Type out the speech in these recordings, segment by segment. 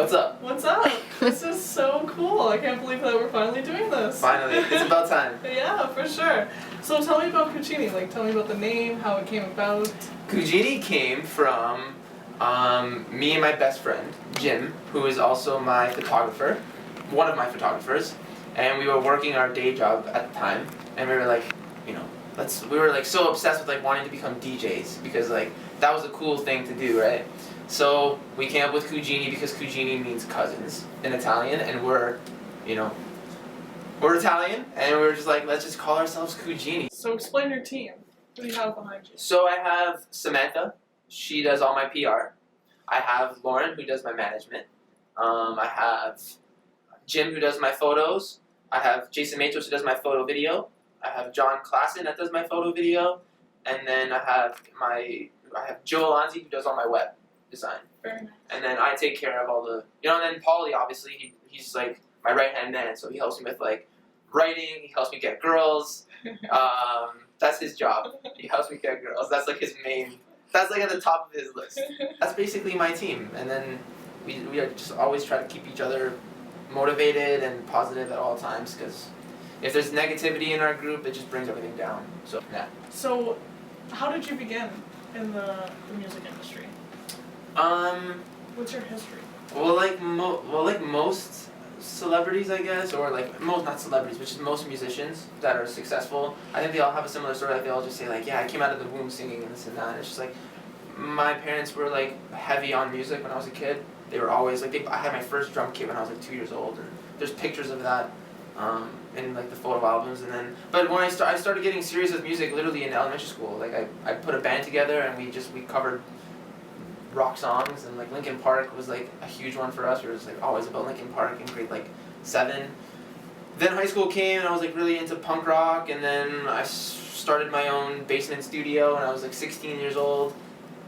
What's up? What's up? This is so cool. I can't believe that we're finally doing this. Finally. It's about time. Yeah, for sure. So tell me about Cuchini. Like, tell me about the name, how it came about. Cugini came from me and my best friend, Jim, who is also my photographer, one of my photographers, and we were working our day job at the time, and we were like, you know, we were like so obsessed with like wanting to become DJs because like that was a cool thing to do, right? So we came up with Cugini because Cugini means cousins in Italian, and we're Italian, and we were just like, let's just call ourselves Cugini. So explain your team. Who do you have behind you? So I have Samantha, she does all my PR. I have Lauren, who does my management. I have Jim, who does my photos. I have Jason Matos, who does my photo video. I have John Klassen, that does my photo video. And then I have Joe Alonzi, who does all my web design. Very nice. And then I take care of all the, and then Paulie, obviously, he's like my right-hand man, so he helps me with like writing, he helps me get girls. That's his job. He helps me get girls. That's like his main, that's like at the top of his list. That's basically my team. And then we just always try to keep each other motivated and positive at all times, because if there's negativity in our group, it just brings everything down. So, yeah. So, how did you begin in the music industry? What's your history? Well, like most celebrities, I guess, or like not celebrities, but just most musicians that are successful, I think they all have a similar story. Like they all just say like, yeah, I came out of the womb singing and this and that. And it's just like, my parents were like heavy on music when I was a kid. They were always like, I had my first drum kit when I was like 2 years old, and there's pictures of that in like the photo albums. And then, but when I started getting serious with music, literally in elementary school. Like I put a band together and we covered rock songs, and like Linkin Park was like a huge one for us. It was like always about Linkin Park in grade like 7. Then high school came and I was like really into punk rock, and then I started my own basement studio when I was like 16 years old,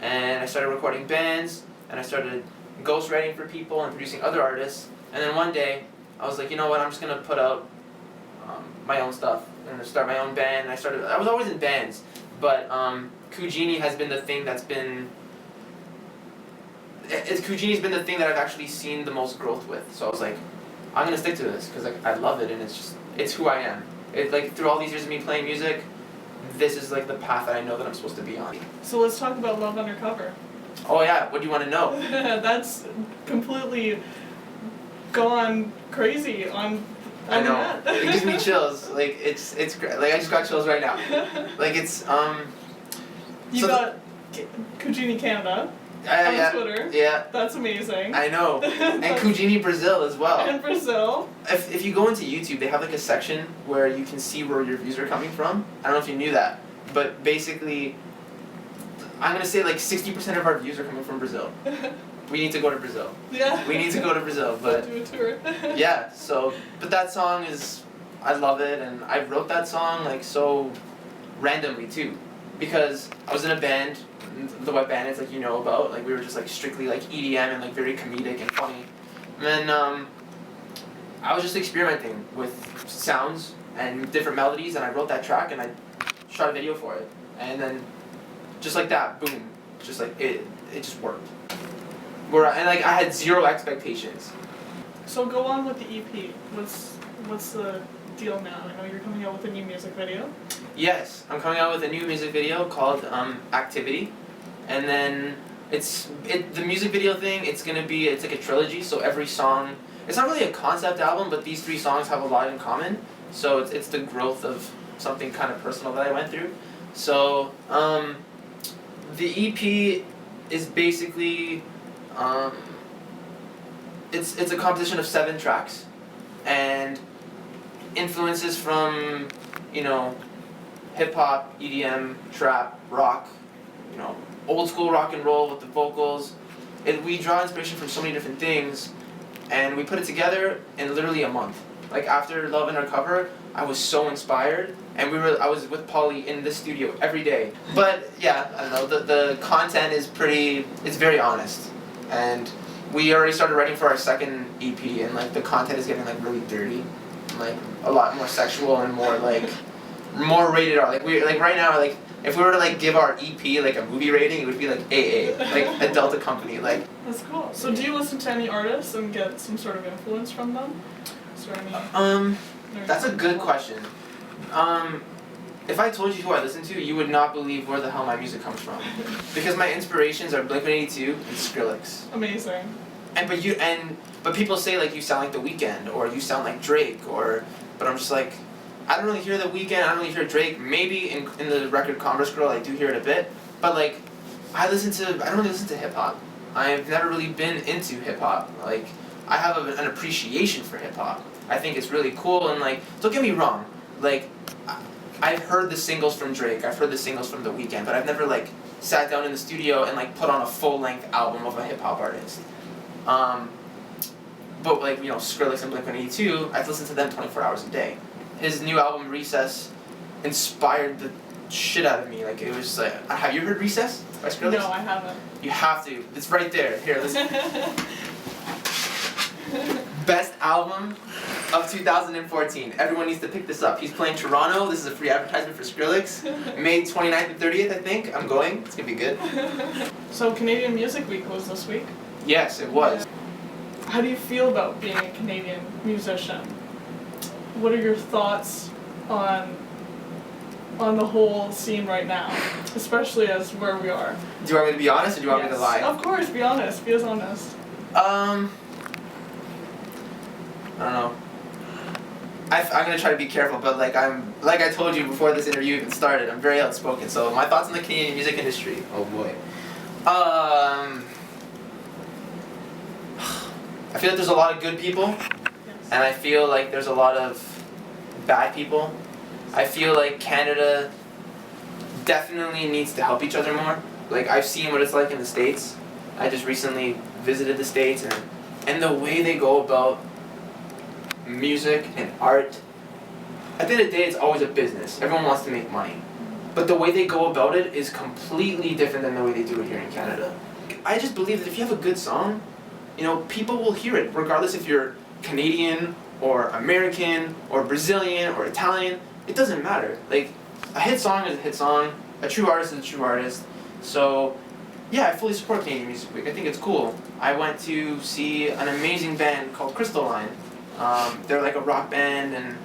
and I started recording bands, and I started ghostwriting for people and producing other artists. And then one day I was like, you know what, I'm just gonna put out my own stuff. I'm gonna start my own band. And I was always in bands, but Cugini has been the thing that's been Cugini's been the thing that I've actually seen the most growth with. So I was like, I'm gonna stick to this because like I love it, and it's who I am. It like through all these years of me playing music, this is like the path that I know that I'm supposed to be on. So let's talk about Love Undercover. Oh yeah, what do you want to know? That's completely gone crazy on I know. the net. It gives me chills. Like it's great. Like I just got chills right now. Like it's You so got Cugini Canada. yeah, on Twitter. Yeah. That's amazing. I know. And Cugini Brazil as well. And Brazil. If you go into YouTube, they have like a section where you can see where your views are coming from. I don't know if you knew that, but basically, I'm gonna say like 60% of our views are coming from Brazil. We need to go to Brazil. Yeah. We need to go to Brazil, but do a tour. yeah. So, but that song I love it, and I wrote that song like so randomly too, because I was in a band. The Wet Bandits, like you know about, like we were just like strictly like EDM and like very comedic and funny. And then I was just experimenting with sounds and different melodies, and I wrote that track and I shot a video for it. And then just like that, boom, just like it just worked. And like I had zero expectations. So go on with the EP. What's the deal now? I know you're coming out with a new music video. Yes, I'm coming out with a new music video called Activity. And then the music video thing, it's like a trilogy, so every song, it's not really a concept album, but these 3 songs have a lot in common. So it's the growth of something kind of personal that I went through. So the EP is basically it's a composition of 7 tracks, and influences from hip hop, EDM, trap, rock, old school rock and roll with the vocals. We draw inspiration from so many different things, and we put it together in literally a month. Like after Love Undercover, I was so inspired, and I was with Paulie in the studio every day. But yeah, I don't know, the content is it's very honest, and we already started writing for our second EP, and like the content is getting like really dirty, and, like a lot more sexual and more like more rated R. Like right now, like if we were to like give our EP like a movie rating, it would be like AA, like adult accompany. Like that's cool. So do you listen to any artists and get some sort of influence from them? Is there any? That's a good question. If I told you who I listen to, you would not believe where the hell my music comes from, because my inspirations are Blink-182 and Skrillex. Amazing. But people say like you sound like The Weeknd or you sound like Drake but I'm just like, I don't really hear The Weeknd, I don't really hear Drake. Maybe in the record Converse Girl I do hear it a bit, but like I don't really listen to hip hop. I've never really been into hip hop. Like I have an appreciation for hip hop. I think it's really cool, and like don't get me wrong, like I've heard the singles from Drake, I've heard the singles from The Weeknd, but I've never like sat down in the studio and like put on a full-length album of a hip hop artist. But like, you know, Skrillex and Blink-182, I've listened to them 24 hours a day. His new album Recess inspired the shit out of me. Like it was just like, have you heard Recess by Skrillex? No, I haven't. You have to. It's right there. Here, listen. Best album of 2014. Everyone needs to pick this up. He's playing Toronto. This is a free advertisement for Skrillex. May 29th and 30th, I think. I'm going. It's gonna be good. So Canadian Music Week was this week? Yes, it was. How do you feel about being a Canadian musician? What are your thoughts on the whole scene right now, especially as where we are? Do you want me to be honest or do you want me to lie? Of course, be honest. Be as honest. I don't know. I'm gonna try to be careful, but like I told you before this interview even started, I'm very outspoken. So my thoughts on the Canadian music industry. Oh boy. I feel like there's a lot of good people, and I feel like there's a lot of bad people. I feel like Canada definitely needs to help each other more. Like I've seen what it's like in the States. I just recently visited the States, and the way they go about music and art, at the end of the day it's always a business. Everyone wants to make money. But the way they go about it is completely different than the way they do it here in Canada. I just believe that if you have a good song, you know, people will hear it, regardless if you're Canadian or American or Brazilian or Italian. It doesn't matter. Like, a hit song is a hit song, a true artist is a true artist. So, yeah, I fully support Canadian Music Week. I think it's cool. I went to see an amazing band called Crystalline. They're like a rock band, and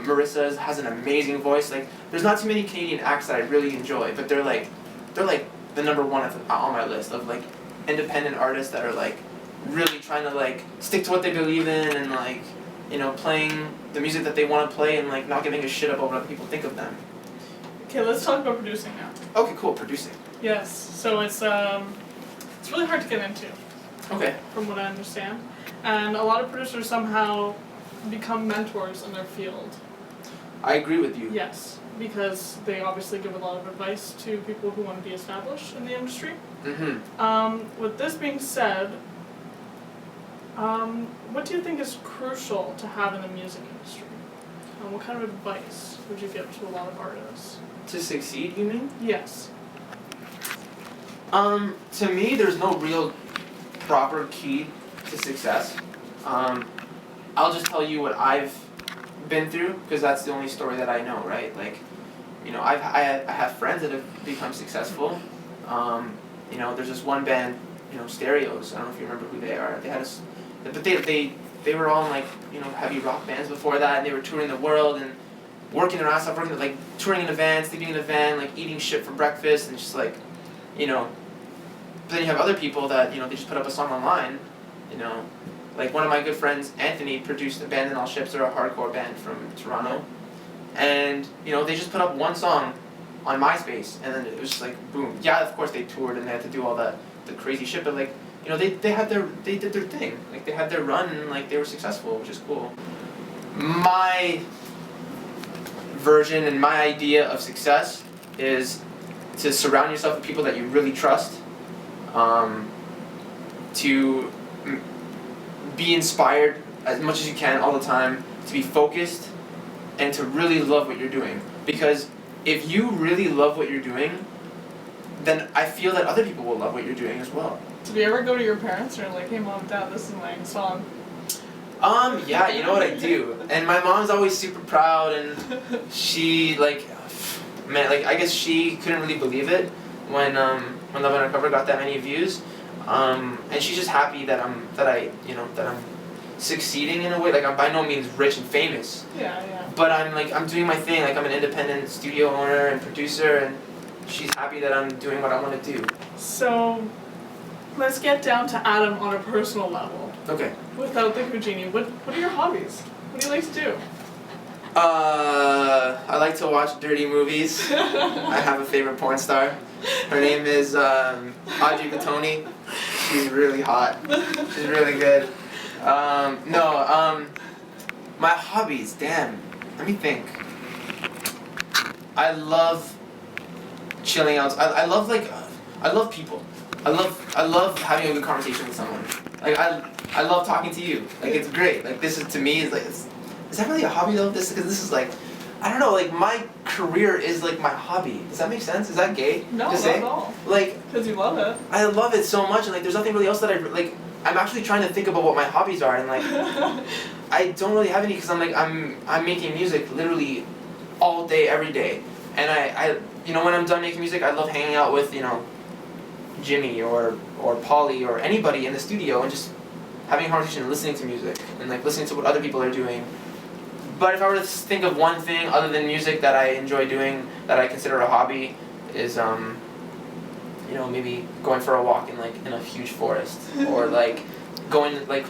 Marissa has an amazing voice. Like, there's not too many Canadian acts that I really enjoy, but they're like the number one on my list of like independent artists that are like really trying to like stick to what they believe in, and like, you know, playing the music that they want to play, and like not giving a shit about what other people think of them. Okay, let's talk about producing now. Okay, cool, producing. Yes, so it's really hard to get into. Okay. From what I understand, and a lot of producers somehow become mentors in their field. I agree with you. Yes, because they obviously give a lot of advice to people who want to be established in the industry. Mm-hmm. With this being said, what do you think is crucial to have in the music industry? What kind of advice would you give to a lot of artists? To succeed, you mean? Yes. To me, there's no real proper key to success. I'll just tell you what I've been through, because that's the only story that I know, right? Like, you know, I have friends that have become successful. You know, there's this one band, you know, Stereos. I don't know if you remember who they are. They had but they were all in like, you know, heavy rock bands before that, and they were touring the world and working their ass off, like touring in a van, sleeping in a van, like eating shit for breakfast, and just like, you know. But then you have other people that, you know, they just put up a song online, you know. Like one of my good friends, Anthony, produced Abandon All Ships. They're a hardcore band from Toronto. And, you know, they just put up one song on MySpace, and then it was just like, boom. Yeah, of course they toured and they had to do all the crazy shit, but like, you know, they did their thing. Like, they had their run, and like, they were successful, which is cool. My version and my idea of success is to surround yourself with people that you really trust, to be inspired as much as you can all the time, to be focused, and to really love what you're doing. Because if you really love what you're doing, then I feel that other people will love what you're doing as well. Did you ever go to your parents and you're like, hey mom, dad, this is my song? Yeah, you know what I do. And my mom's always super proud, and she, like, man, like, I guess she couldn't really believe it when Love Undercover got that many views. And she's just happy that I'm succeeding in a way. Like, I'm by no means rich and famous. Yeah, yeah. But I'm doing my thing. Like, I'm an independent studio owner and producer, and she's happy that I'm doing what I want to do. So, let's get down to Adam on a personal level. Okay. Without the Cugini, what are your hobbies? What do you like to do? I like to watch dirty movies. I have a favorite porn star. Her name is Audrey Batoni. She's really hot. She's really good. My hobbies, damn. Let me think. I love chilling out. I love people. I love having a good conversation with someone. Like I love talking to you. Like it's great. Like this is to me is like is that really a hobby though? This is like I don't know. Like my career is like my hobby. Does that make sense? Is that gay? No, to not say? at all. Like because you love it. I love it so much, and like there's nothing really else that I like. I'm actually trying to think about what my hobbies are, and like I don't really have any because I'm making music literally all day every day, and I when I'm done making music I love hanging out with Jimmy or Polly or anybody in the studio and just having a conversation and listening to music and like listening to what other people are doing. But if I were to think of one thing other than music that I enjoy doing that I consider a hobby is maybe going for a walk in a huge forest or like going like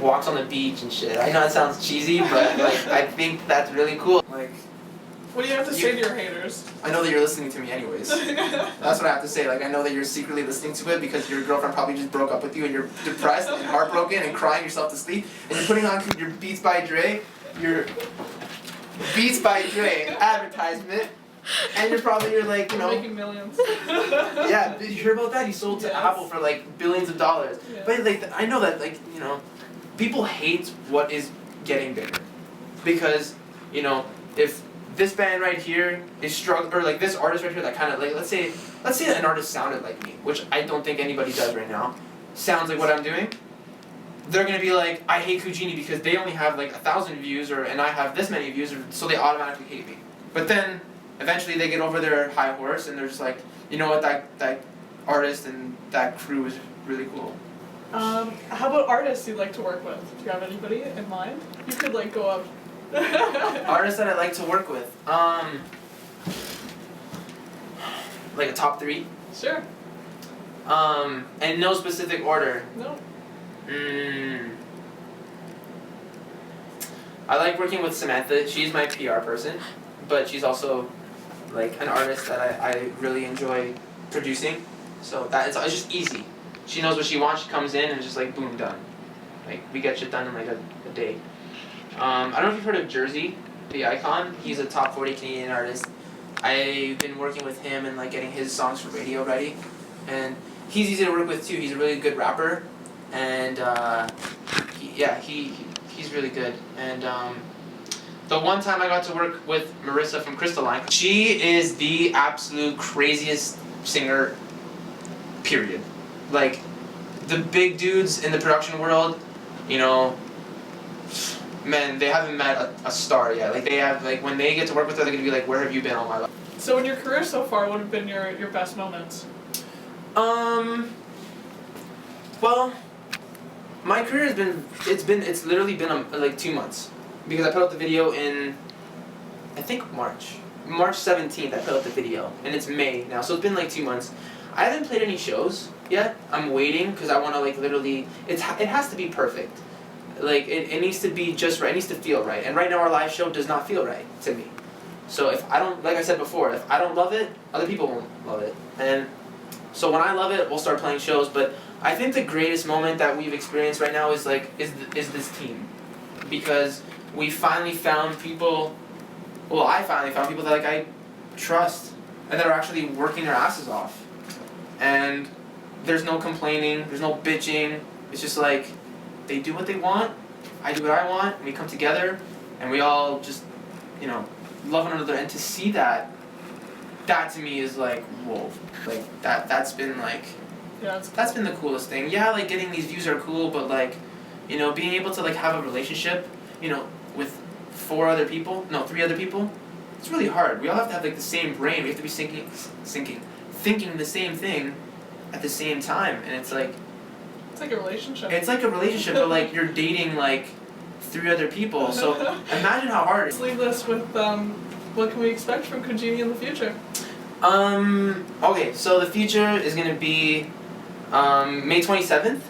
walks on the beach and shit. I know it sounds cheesy, but like I think that's really cool. Like what do you have to say to your haters? I know that you're listening to me anyways. That's what I have to say. Like I know that you're secretly listening to it because your girlfriend probably just broke up with you and you're depressed and heartbroken and crying yourself to sleep and you're putting on your Beats by Dre advertisement. And you're like, making millions. Yeah, did you hear about that? He sold to Apple for like billions of dollars. Yeah. But like, I know that people hate what is getting bigger, because if this band right here is struggling, or like this artist right here that kind of like let's say an artist sounded like me, which I don't think anybody does right now, sounds like what I'm doing. They're gonna be like, I hate Cugini because they only have like 1,000 views, and I have this many views, so they automatically hate me. But then eventually they get over their high horse and they're just like, you know what, that artist and that crew is really cool. How about artists you'd like to work with? Do you have anybody in mind? You could like go up. Artists that I like to work with. Like a top 3? Sure. And no specific order. No. I like working with Samantha. She's my PR person, but she's also like an artist that I really enjoy producing. So it's just easy. She knows what she wants. She comes in and it's just like boom, done. Like we get shit done in like a day. I don't know if you've heard of Jersey, the Icon. He's a top 40 Canadian artist. I've been working with him and like getting his songs for radio ready, and he's easy to work with too. He's a really good rapper, and he's really good. And the one time I got to work with Marissa from Crystalline, she is the absolute craziest singer, period. Like, the big dudes in the production world, man, they haven't met a star yet. Like, they have, like, when they get to work with her, they're gonna be like, where have you been all my life? So in your career so far, what have been your best moments? Well, my career has been, it's literally been like 2 months. Because I put out the video in, I think March 17th I put out the video, and it's May now, so it's been like 2 months. I haven't played any shows yet. I'm waiting because I want to like literally, it has to be perfect. Like it needs to be just right, it needs to feel right. And right now our live show does not feel right to me. So if I don't, like I said before, if I don't love it, other people won't love it. And so when I love it, we'll start playing shows. But I think the greatest moment that we've experienced right now is this team, because we finally found people. Well, I finally found people that like I trust and that are actually working their asses off. And there's no complaining, there's no bitching. It's just like they do what they want, I do what I want, and we come together and we all just, love one another. And to see that to me is like, whoa. Like that's been like, yeah, that's been the coolest thing. Yeah, like getting these views are cool, but like You know, being able to like have a relationship, you know, with 3 other people, it's really hard. We all have to have like the same brain. We have to be thinking the same thing at the same time, and it's like a relationship. It's like a relationship, but like you're dating like 3 other people. So imagine how hard. Let's leave this with what can we expect from Cugini in the future? Okay, so the future is gonna be May 27th.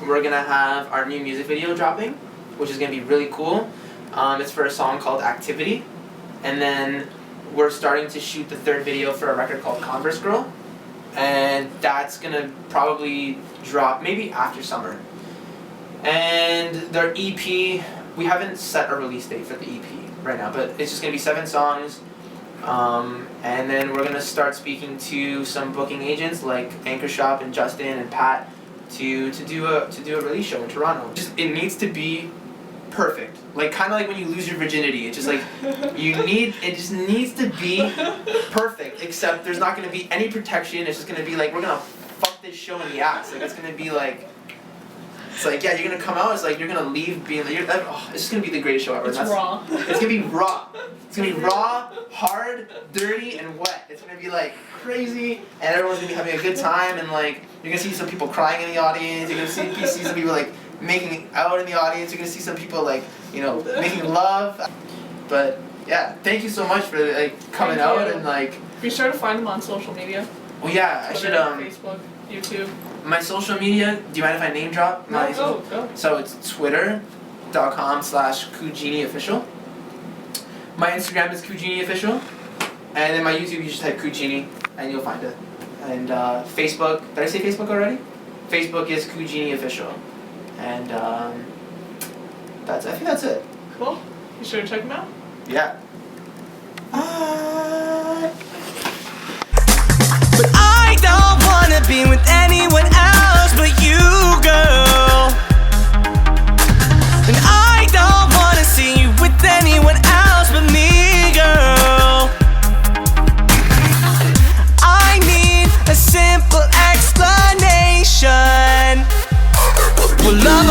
We're gonna have our new music video dropping, which is gonna be really cool. It's for a song called Activity, and then we're starting to shoot the 3rd video for a record called Converse Girl, and that's gonna probably drop maybe after summer. And their EP, we haven't set a release date for the EP right now, but it's just gonna be 7 songs. And then we're gonna start speaking to some booking agents like Anchor Shop and Justin and Pat to do a release show in Toronto. It needs to be perfect. Like kind of like when you lose your virginity, it's just like it just needs to be perfect. Except there's not gonna be any protection. It's just gonna be like we're gonna fuck this show in the ass. Like it's gonna be like. It's like, yeah, you're gonna come out, it's like you're gonna leave being like, it's just gonna be the greatest show ever. It's raw. It's gonna be raw. It's gonna be raw, hard, dirty, and wet. It's gonna be like crazy, and everyone's gonna be having a good time, and like, you're gonna see some people crying in the audience, you're gonna see some people like making out in the audience, you're gonna see some people like, you know, making love. But yeah, thank you so much for like coming out and like. Be sure to find them on social media. Well, yeah, Twitter, I should Facebook, YouTube. My social media, do you mind if I name drop? No, go. So it's twitter.com/CuginiOfficial. My Instagram is CuginiOfficial. And then my YouTube, you just type Cuchini and you'll find it. And Facebook, did I say Facebook already? Facebook is Cugini Official. And I think that's it. Cool. You sure to check them out? Yeah. But I don't wanna be with anyone else but you, girl. And I don't wanna see you with anyone else but me, girl. I need a simple explanation. Will love